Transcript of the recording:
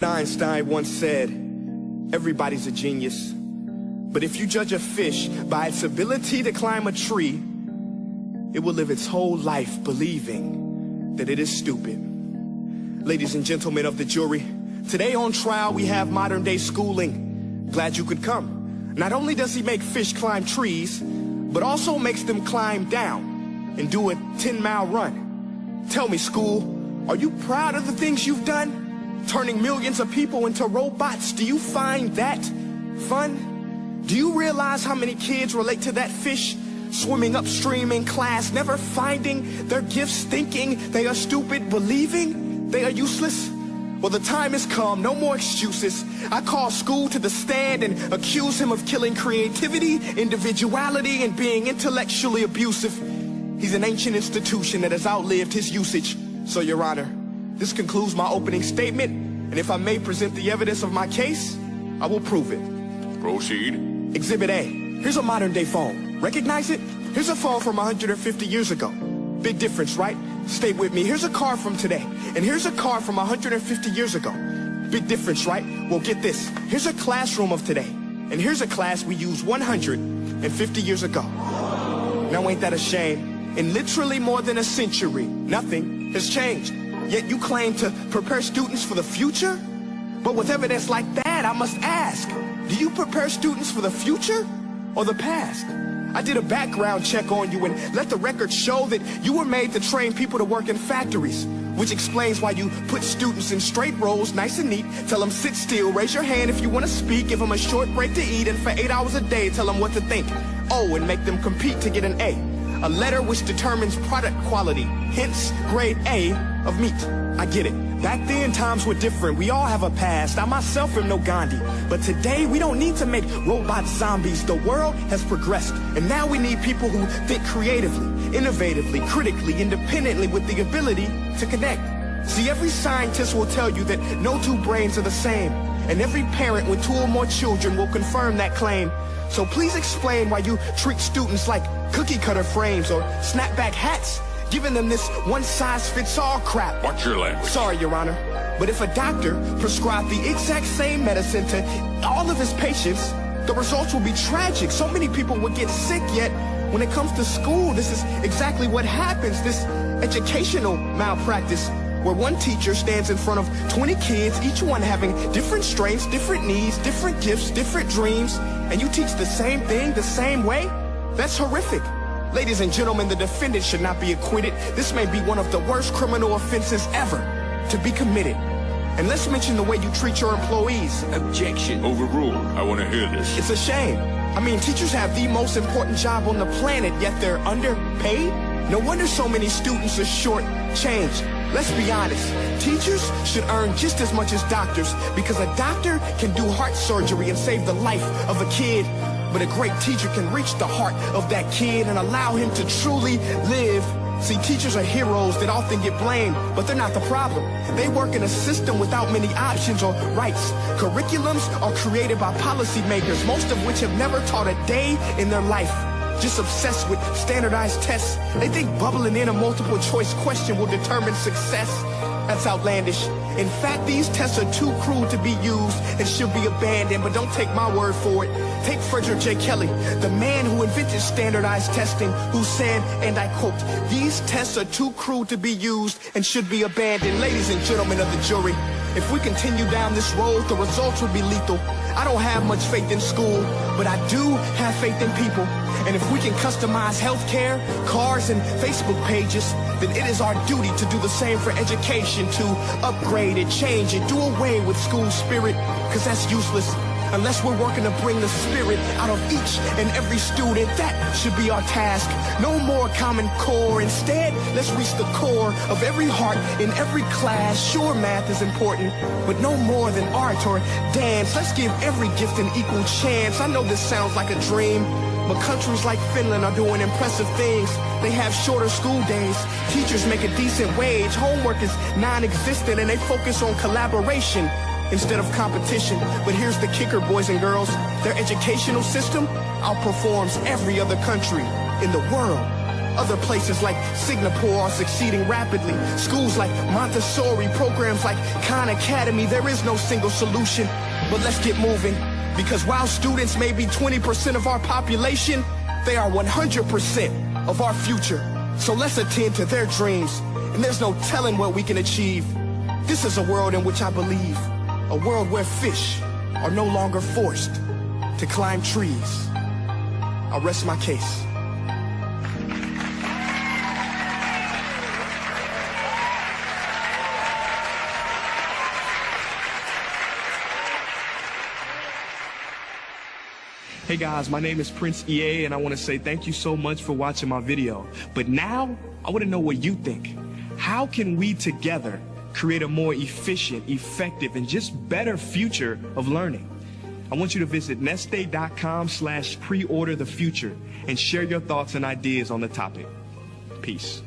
Einstein once said, everybody's a genius, but if you judge a fish by its ability to climb a tree, it will live its whole life believing that it is stupid. Ladies and gentlemen of the jury, today on trial we have modern day schooling. Glad you could come. Not only does he make fish climb trees, but also makes them climb down and do a 10-mile run. Tell me, school, are you proud of the things you've done? Turning millions of people into robots, do you find that fun? Do you realize how many kids relate to that fish swimming upstream in class, never finding their gifts, thinking they are stupid, believing they are useless? Well, the time has come, no more excuses. I call school to the stand and accuse him of killing creativity, individuality, and being intellectually abusive. He's an ancient institution that has outlived his usage. So, Your Honor, this concludes my opening statement, and if I may present the evidence of my case, I will prove it. Proceed. Exhibit A. Here's a modern-day phone. Recognize it? Here's a phone from 150 years ago. Big difference, right? Stay with me. Here's a car from today, and here's a car from 150 years ago. Big difference, right? Well, get this. Here's a classroom of today, and here's a class we used 150 years ago. Now, ain't that a shame? In literally more than a century, nothing has changed. Yet you claim to prepare students for the future? But with evidence like that, I must ask, do you prepare students for the future or the past? I did a background check on you and let the record show that you were made to train people to work in factories, which explains why you put students in straight rows, nice and neat, tell them sit still, raise your hand if you want to speak, give them a short break to eat, and for 8 hours a day tell them what to think. Oh, and make them compete to get an A letter which determines product quality, hence grade A of meat. I get it. Back then, times were different. We all have a past. I myself am no Gandhi. But today, we don't need to make robots zombies. The world has progressed. And now we need people who think creatively, innovatively, critically, independently, with the ability to connect. See, every scientist will tell you that no two brains are the same. And every parent with 2 or more children will confirm that claim. So please explain why you treat students like cookie cutter frames or snapback hats, giving them this one-size-fits-all crap. Watch your language. Sorry, Your Honor, but if a doctor prescribed the exact same medicine to all of his patients, the results will be tragic. So many people would get sick, yet when it comes to school, this is exactly what happens, this educational malpractice, where one teacher stands in front of 20 kids, each one having different strengths, different needs, different gifts, different dreams, and you teach the same thing the same way? That's horrific. Ladies and gentlemen, the defendant should not be acquitted. This may be one of the worst criminal offenses ever to be committed. And let's mention the way you treat your employees. Objection. Overruled. I want to hear this. It's a shame. I mean, teachers have the most important job on the planet, yet they're underpaid? No wonder so many students are short-changed. Let's be honest, teachers should earn just as much as doctors, because a doctor can do heart surgery and save the life of a kid. But a great teacher can reach the heart of that kid and allow him to truly live. See, teachers are heroes that often get blamed, but they're not the problem. They work in a system without many options or rights. Curriculums are created by policymakers, most of which have never taught a day in their life. Just obsessed with standardized tests. They think bubbling in a multiple choice question will determine success. That's outlandish. In fact, these tests are too cruel to be used and should be abandoned, but don't take my word for it. Take Frederick J. Kelly, the man who invented standardized testing, who said, and I quote, "These tests are too cruel to be used and should be abandoned." Ladies and gentlemen of the jury, if we continue down this road, the results will be lethal. I don't have much faith in school, but I do have faith in people. And if we can customize healthcare, cars, and Facebook pages, then it is our duty to do the same for education, to upgrade it, change it, do away with school spirit, because that's useless. Unless we're working to bring the spirit out of each and every student, that should be our task. No more Common Core. Instead, let's reach the core of every heart in every class. Sure, math is important, but no more than art or dance. Let's give every gift an equal chance. I know this sounds like a dream, but countries like Finland are doing impressive things. They have shorter school days. Teachers make a decent wage. Homework is non-existent, and they focus on collaboration instead of competition. But here's the kicker, boys and girls. Their educational system outperforms every other country in the world. Other places like Singapore are succeeding rapidly. Schools like Montessori, programs like Khan Academy, there is no single solution. But let's get moving, because while students may be 20% of our population, they are 100% of our future. So let's attend to their dreams, and there's no telling what we can achieve. This is a world in which I believe, a world where fish are no longer forced to climb trees. I'll rest my case. Hey guys, my name is Prince EA, and I want to say thank you so much for watching my video. But now, I want to know what you think. How can we together create a more efficient, effective, and just better future of learning? I want you to visit nestday.com/preorderthefuture and share your thoughts and ideas on the topic. Peace.